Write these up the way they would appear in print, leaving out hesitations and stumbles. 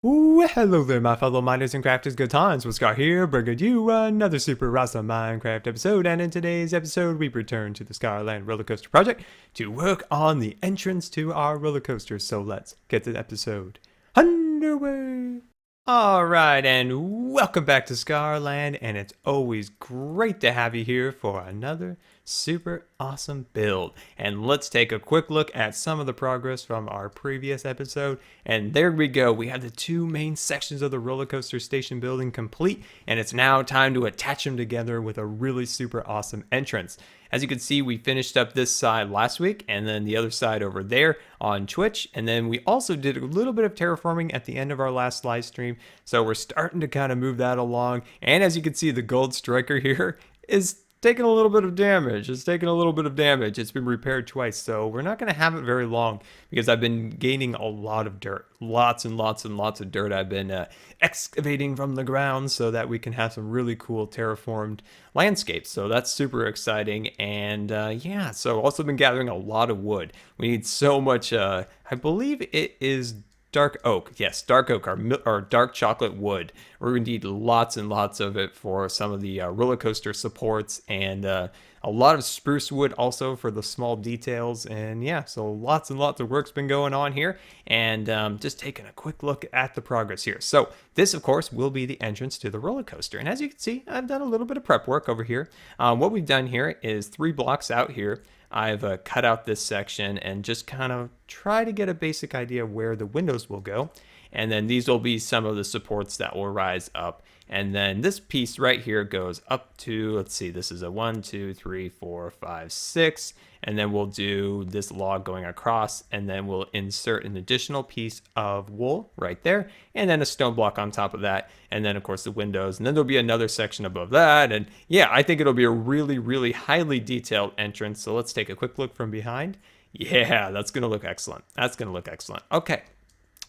Ooh, hello there, my fellow miners and crafters. Good times with Scar here, bringing you another super awesome Minecraft episode. And in today's episode, we return to the Scarland roller coaster project to work on the entrance to our roller coaster. So let's get the episode underway. All right, and welcome back to Scarland, and it's always great to have you here for another super awesome build. And let's take a quick look at some of the progress from our previous episode. And there we go. We have the two main sections of the roller coaster station building complete, and it's now time to attach them together with a really super awesome entrance. As you can see, we finished up this side last week and then the other side over there on Twitch. And then we also did a little bit of terraforming at the end of our last live stream. So we're starting to kind of move that along. And as you can see, the gold striker here is taking a little bit of damage. It's taking a little bit of damage. It's been repaired twice, so we're not going to have it very long because I've been gaining a lot of dirt. Lots and lots and lots of dirt I've been excavating from the ground so that we can have some really cool terraformed landscapes. So that's super exciting. And yeah, so also been gathering a lot of wood. We need so much, I believe it is dark oak. Yes, dark oak, our dark chocolate wood. We're going to need lots and lots of it for some of the roller coaster supports, and a lot of spruce wood also for the small details. And yeah, so lots and lots of work's been going on here, and just taking a quick look at the progress here. So this, of course, will be the entrance to the roller coaster. And as you can see, I've done a little bit of prep work over here. What we've done here is 3 blocks out here. I've cut out this section and just kind of try to get a basic idea of where the windows will go. And then these will be some of the supports that will rise up. And then this piece right here goes up to, let's see, this is a 1, 2, 3, 4, 5, 6. And then we'll do this log going across, and then we'll insert an additional piece of wool right there, and then a stone block on top of that. And then of course the windows, and then there'll be another section above that. And yeah, I think it'll be a really, really highly detailed entrance. So let's take a quick look from behind. Yeah, that's going to look excellent. That's going to look excellent. Okay,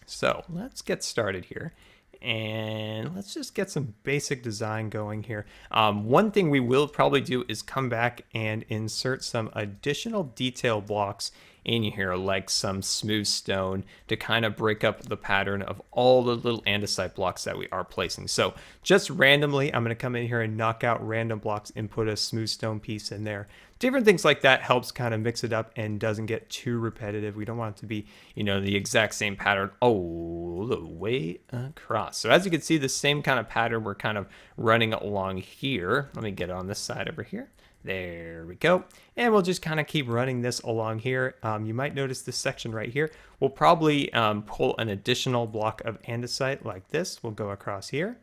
so let's get started here. And let's just get some basic design going here. One thing we will probably do is come back and insert some additional detail blocks in here, like some smooth stone, to kind of break up the pattern of all the little andesite blocks that we are placing. So just randomly, I'm going to come in here and knock out random blocks and put a smooth stone piece in there. Different things like that helps kind of mix it up and doesn't get too repetitive. We don't want it to be, the exact same pattern all the way across. So as you can see, the same kind of pattern we're kind of running along here. Let me get on this side over here. There we go. And we'll just kind of keep running this along here. You might notice this section right here. We'll probably pull an additional block of andesite like this. We'll go across here,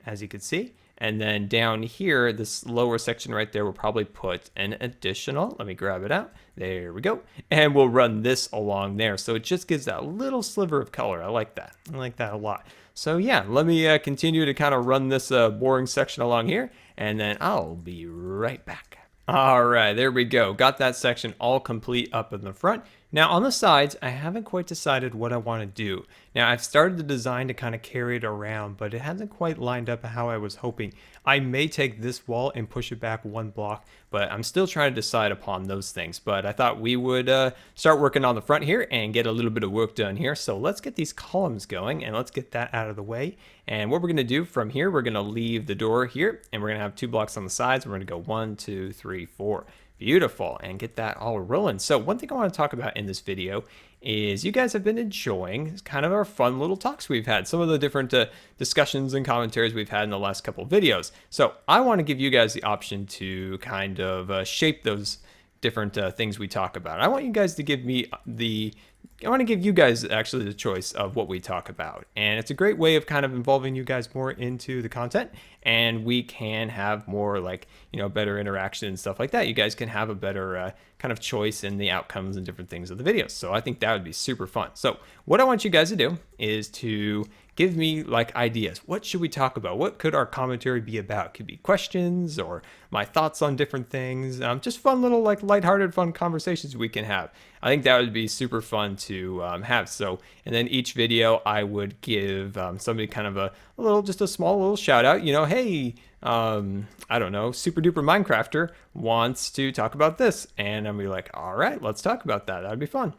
as you can see. And then down here, this lower section right there, we'll probably put an additional, let me grab it out. There we go. And we'll run this along there. So it just gives that little sliver of color. I like that. I like that a lot. So yeah, let me continue to kind of run this boring section along here, and then I'll be right back. All right, there we go. Got that section all complete up in the front. Now on the sides, I haven't quite decided what I want to do. Now I've started the design to kind of carry it around, but it hasn't quite lined up how I was hoping. I may take this wall and push it back 1 block, but I'm still trying to decide upon those things. But I thought we would start working on the front here and get a little bit of work done here. So let's get these columns going and let's get that out of the way. And what we're going to do from here, we're going to leave the door here, and we're going to have 2 blocks on the sides. We're going to go 1, 2, 3, 4. Beautiful, and get that all rolling. So one thing I want to talk about in this video is you guys have been enjoying kind of our fun little talks we've had, some of the different discussions and commentaries we've had in the last couple of videos. So I want to give you guys the option to kind of shape those different things we talk about. I want you guys to give me I want to give you guys actually the choice of what we talk about. And it's a great way of kind of involving you guys more into the content, and we can have more better interaction and stuff like that. You guys can have a better kind of choice in the outcomes and different things of the videos. So I think that would be super fun. So what I want you guys to do is to give me ideas. What should we talk about? What could our commentary be about? It could be questions or my thoughts on different things. Just fun little lighthearted fun conversations we can have. I think that would be super fun to have. So, and then each video I would give somebody kind of a small little shout out, hey, I don't know, super duper Minecrafter wants to talk about this. And I'm be like, all right, let's talk about that. That'd be fun.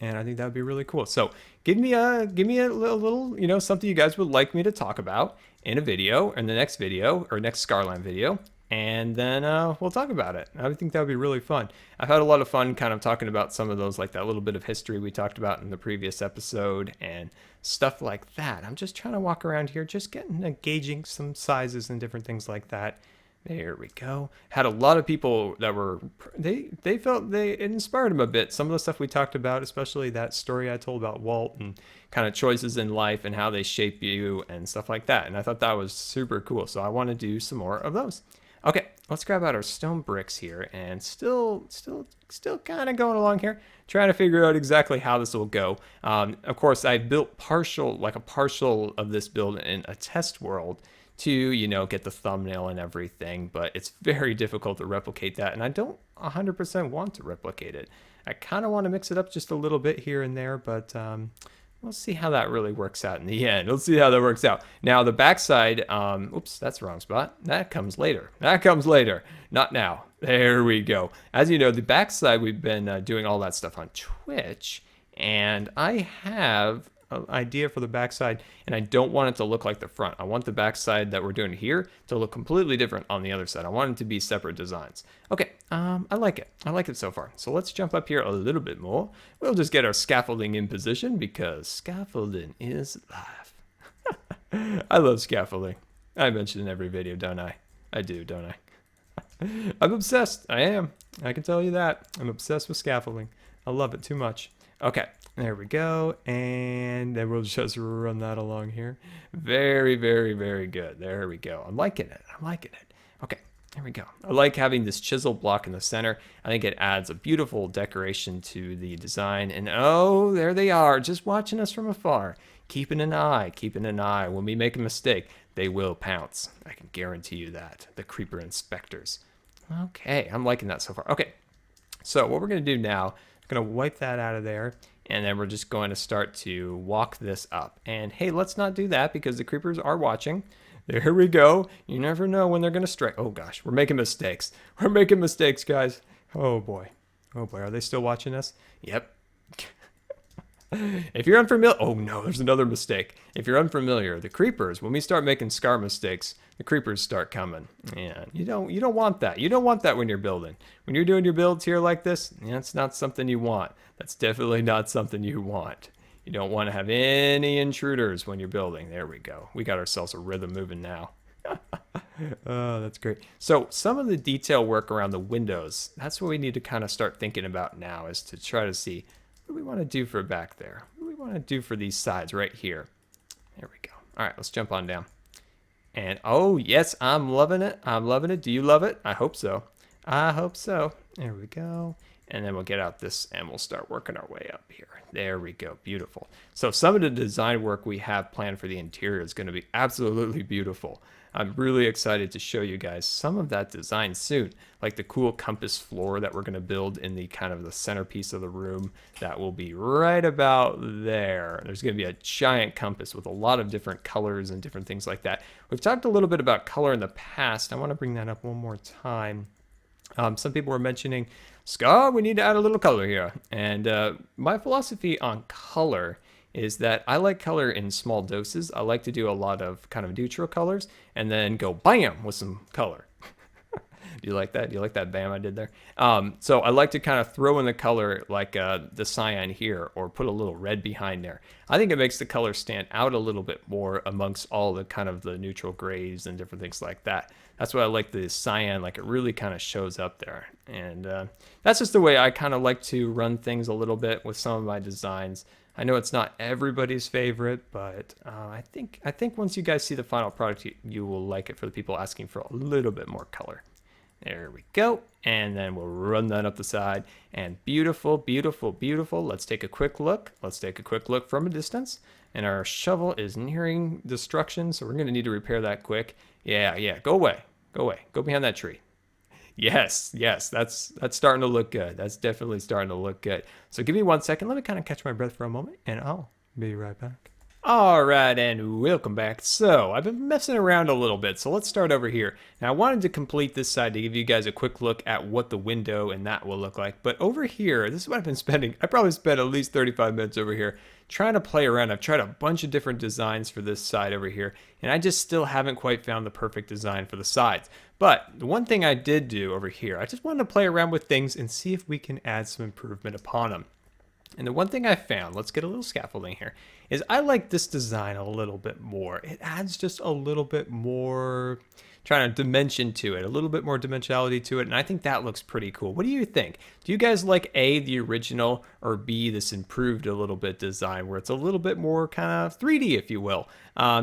and I think that would be really cool. So give me a little, something you guys would like me to talk about in a video, in the next video or next Scarland video, and then we'll talk about it. I think that would be really fun. I've had a lot of fun kind of talking about some of those, like that little bit of history we talked about in the previous episode and stuff like that. I'm just trying to walk around here, just gauging some sizes and different things like that. There we go. Had a lot of people that were, they felt it inspired them a bit. Some of the stuff we talked about, especially that story I told about Walt and kind of choices in life and how they shape you and stuff like that. And I thought that was super cool. So I want to do some more of those. Okay, let's grab out our stone bricks here, and still kind of going along here, trying to figure out exactly how this will go. Of course, I built a partial of this build in a test world to, get the thumbnail and everything, but it's very difficult to replicate that, and I don't 100% want to replicate it. I kind of want to mix it up just a little bit here and there, but we'll see how that really works out in the end. We'll see how that works out. Now, the backside, oops, that's the wrong spot. That comes later. Not now. There we go. As you know, the backside, we've been doing all that stuff on Twitch, and I have an idea for the backside, and I don't want it to look like the front. I want the backside that we're doing here to look completely different on the other side. I want it to be separate designs. Okay, I like it. I like it so far. So let's jump up here a little bit more. We'll just get our scaffolding in position because scaffolding is life. I love scaffolding. I mention in every video, don't I? I do, don't I? I'm obsessed. I am. I can tell you that. I'm obsessed with scaffolding. I love it too much. Okay, there we go, and then we'll just run that along here. Very, very, very good. There we go. I'm liking it. Okay, there we go. I like having this chisel block in the center. I think it adds a beautiful decoration to the design. And oh, there they are, just watching us from afar. Keeping an eye. When we make a mistake, they will pounce. I can guarantee you that. The creeper inspectors. Okay, I'm liking that so far. Okay, so what we're going to do now, going to wipe that out of there, and then we're just going to start to walk this up. And hey, let's not do that because the creepers are watching. There we go. You never know when they're going to strike. Oh gosh, we're making mistakes. We're making mistakes, guys. Oh boy. Are they still watching us? Yep. If you're unfamiliar, oh no, there's another mistake. If you're unfamiliar, the creepers, when we start making scar mistakes, the creepers start coming. And you don't want that. You don't want that when you're building. When you're doing your builds here like this, that's not something you want. That's definitely not something you want. You don't want to have any intruders when you're building. There we go. We got ourselves a rhythm moving now. Oh, that's great. So some of the detail work around the windows, that's what we need to kind of start thinking about now, is to try to see what do we want to do for back there? What do we want to do for these sides right here? There we go. All right, let's jump on down. And oh, yes, I'm loving it. Do you love it? I hope so. There we go. And then we'll get out this and we'll start working our way up here. There we go. Beautiful. So some of the design work we have planned for the interior is going to be absolutely beautiful. I'm really excited to show you guys some of that design soon, like the cool compass floor that we're going to build in the kind of the centerpiece of the room. That will be right about there. There's going to be a giant compass with a lot of different colors and different things like that. We've talked a little bit about color in the past. I want to bring that up one more time. Some people were mentioning, Scar, we need to add a little color here. And my philosophy on color is that I like color in small doses. I like to do a lot of kind of neutral colors and then go bam with some color. Do you like that? Do you like that bam I did there? So I like to kind of throw in the color like the cyan here, or put a little red behind there. I think it makes the color stand out a little bit more amongst all the kind of the neutral grays and different things like that. That's why I like the cyan, like it really kind of shows up there. And that's just the way I kind of like to run things a little bit with some of my designs. I know it's not everybody's favorite, but I think once you guys see the final product, you will like it, for the people asking for a little bit more color. There we go. And then we'll run that up the side. And beautiful, beautiful, beautiful. Let's take a quick look. From a distance. And our shovel is nearing destruction, so we're going to need to repair that quick. Yeah. Go away. Go behind that tree. Yes, that's starting to look good. That's definitely starting to look good. So give me 1 second. Let me kind of catch my breath for a moment, and I'll be right back. Alright, and welcome back. So, I've been messing around a little bit, so let's start over here. Now, I wanted to complete this side to give you guys a quick look at what the window and that will look like. But over here, this is what I've been spending. I probably spent at least 35 minutes over here trying to play around. I've tried a bunch of different designs for this side over here, and I just still haven't quite found the perfect design for the sides. But the one thing I did do over here, I just wanted to play around with things and see if we can add some improvement upon them. And the one thing I found, let's get a little scaffolding here, is I like this design a little bit more. It adds just a little bit more trying to dimension to it, a little bit more dimensionality to it, and I think that looks pretty cool. What do you think? Do you guys like A, the original, or B, this improved a little bit design where it's a little bit more kind of 3D, if you will?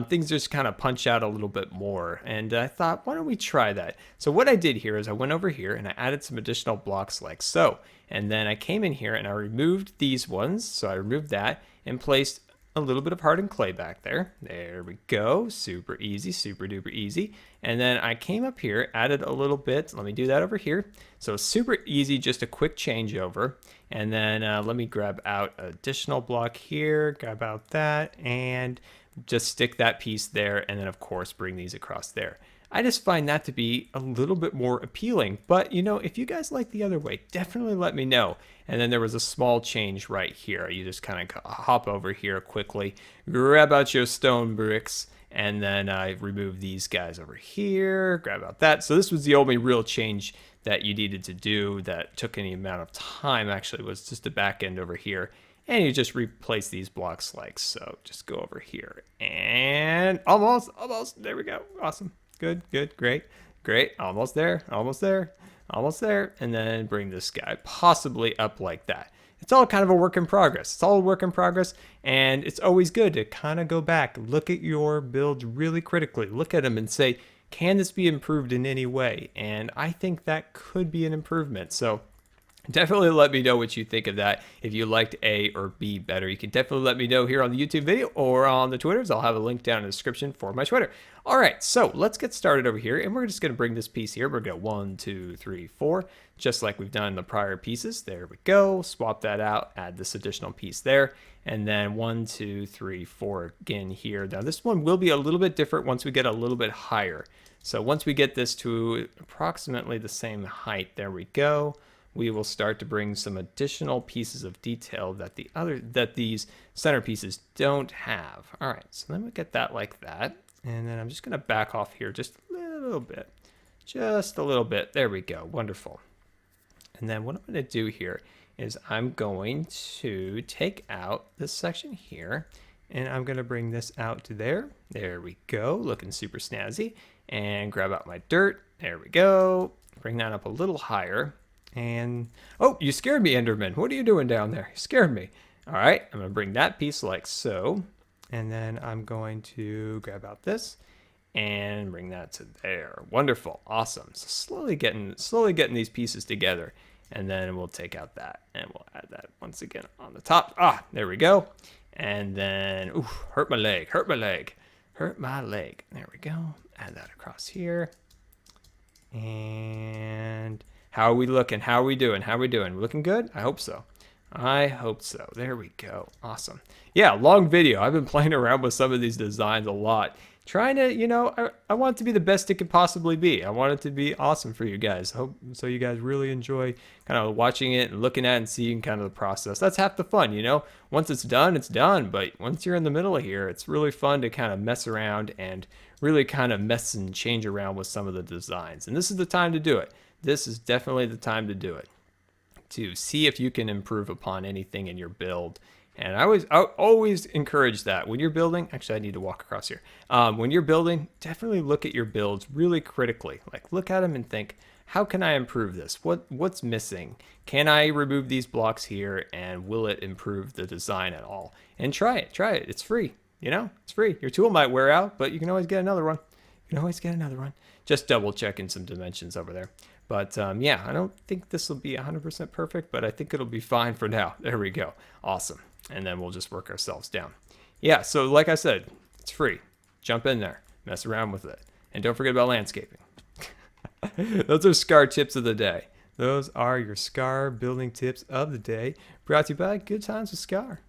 Things just kind of punch out a little bit more, and I thought, why don't we try that? So what I did here is I went over here and I added some additional blocks like so, and then I came in here and I removed these ones, so I removed that and placed a little bit of hardened clay back there. There we go. Super easy, super duper easy. And then I came up here, added a little bit. Let me do that over here. So super easy, just a quick changeover. And then let me grab out additional block here, grab out that, and just stick that piece there. And then of course, bring these across there. I just find that to be a little bit more appealing. But, you know, if you guys like the other way, definitely let me know. And then there was a small change right here. You just kind of hop over here quickly, grab out your stone bricks, and then I remove these guys over here, grab out that. So this was the only real change that you needed to do that took any amount of time, actually, was just the back end over here. And you just replace these blocks like so. Just go over here and almost, there we go. Awesome. Good, good, great, great. Almost there, almost there, almost there. And then bring this guy possibly up like that. It's all kind of a work in progress. It's all a work in progress. And it's always good to kind of go back, look at your builds really critically, look at them and say, can this be improved in any way? And I think that could be an improvement. So definitely let me know what you think of that. If you liked A or B better, you can definitely let me know here on the YouTube video or on the Twitters. I'll have a link down in the description for my Twitter. All right, so let's get started over here, and we're just going to bring this piece here. We're going to go 1, 2, 3, 4, just like we've done in the prior pieces. There we go. Swap that out, add this additional piece there, and then 1, 2, 3, 4 again here. Now this one will be a little bit different once we get a little bit higher. So once we get this to approximately the same height, there we go. We will start to bring some additional pieces of detail that these centerpieces don't have. All right, so then we get that like that. And then I'm just gonna back off here just a little bit, just a little bit. There we go, wonderful. And then what I'm gonna do here is I'm going to take out this section here and I'm gonna bring this out to there. There we go, looking super snazzy. And grab out my dirt, there we go. Bring that up a little higher. And, oh, you scared me, Enderman. What are you doing down there? You scared me. All right, I'm gonna bring that piece like so. And then I'm going to grab out this and bring that to there. Wonderful, awesome. So slowly getting these pieces together. And then we'll take out that and we'll add that once again on the top. Ah, there we go. And then, ooh, hurt my leg, hurt my leg, hurt my leg. There we go, add that across here. And how are we looking? How are we doing? How are we doing? Looking good? I hope so. I hope so. There we go. Awesome. Yeah, long video. I've been playing around with some of these designs a lot. Trying to, you know, I want it to be the best it could possibly be. I want it to be awesome for you guys. Hope so you guys really enjoy kind of watching it and looking at it and seeing kind of the process. That's half the fun, you know? Once it's done, it's done. But once you're in the middle of here, it's really fun to kind of mess around and really kind of mess and change around with some of the designs. And this is the time to do it. This is definitely the time to do it, to see if you can improve upon anything in your build. And I always encourage that when you're building. Actually, I need to walk across here. When you're building, definitely look at your builds really critically. Like, look at them and think, how can I improve this? What's missing? Can I remove these blocks here, and will it improve the design at all? And try it. Try it. It's free. You know, it's free. Your tool might wear out, but you can always get another one. You can always get another one. Just double checking some dimensions over there. But yeah, I don't think this will be 100% perfect, but I think it'll be fine for now. There we go. Awesome. And then we'll just work ourselves down. Yeah, so like I said, it's free. Jump in there, mess around with it. And don't forget about landscaping. Those are Scar tips of the day. Those are your Scar building tips of the day. Brought to you by Good Times with Scar.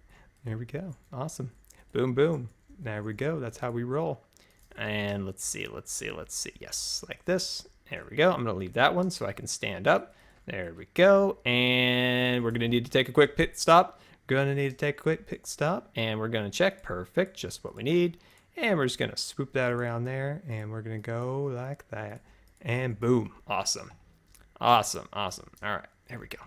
There we go. Awesome. Boom, boom. There we go. That's how we roll. And let's see. Yes, like this. There we go. I'm going to leave that one so I can stand up. There we go. And we're going to need to take a quick pit stop. And we're going to check. Perfect. Just what we need. And we're just going to swoop that around there. And we're going to go like that. And boom. Awesome. All right. There we go.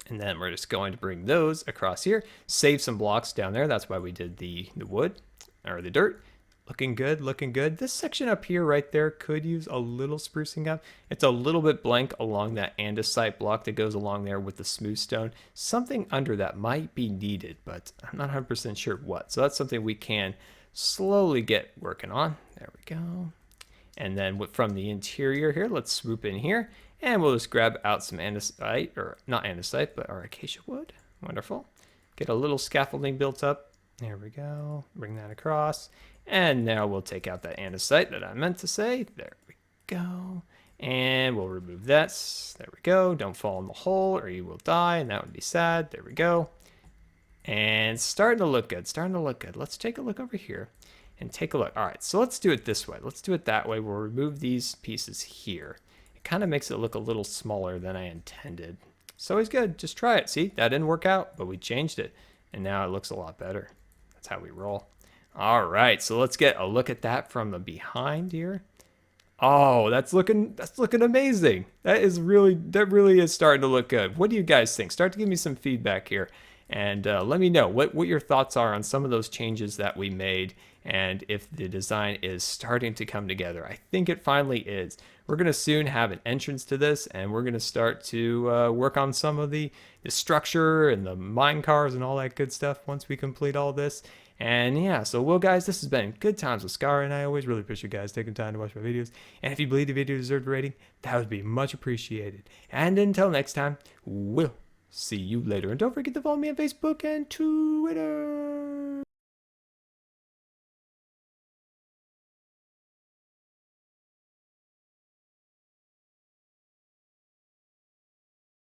And then we're just going to bring those across here. Save some blocks down there. That's why we did the wood or the dirt. Looking good. This section up here right there could use a little sprucing up. It's a little bit blank along that andesite block that goes along there with the smooth stone. Something under that might be needed, but I'm not 100% sure what. So that's something we can slowly get working on. There we go. And then from the interior here, let's swoop in here and we'll just grab out some andesite, or not andesite, but our acacia wood. Wonderful. Get a little scaffolding built up. There we go. Bring that across. And now we'll take out that andesite that I meant to say. There we go. And we'll remove that. There we go. Don't fall in the hole or you will die, and that would be sad. There we go. And starting to look good. Let's take a look over here and take a look. All right, so let's do it this way. Let's do it that way. We'll remove these pieces here. It kind of makes it look a little smaller than I intended. It's always good. Just try it. See, that didn't work out, but we changed it. And now it looks a lot better. That's how we roll. All right, so let's get a look at that from the behind here. Oh, that's looking amazing. That really is starting to look good. What do you guys think? Start to give me some feedback here, and let me know what your thoughts are on some of those changes that we made, and if the design is starting to come together. I think it finally is. We're gonna soon have an entrance to this, and we're gonna start to work on some of the structure and the mine cars and all that good stuff once we complete all this. And yeah, so well guys, this has been Good Times with Scar, and I always really appreciate you guys taking time to watch my videos. And if you believe the video deserved a rating, that would be much appreciated. And until next time, we'll see you later. And don't forget to follow me on Facebook and Twitter.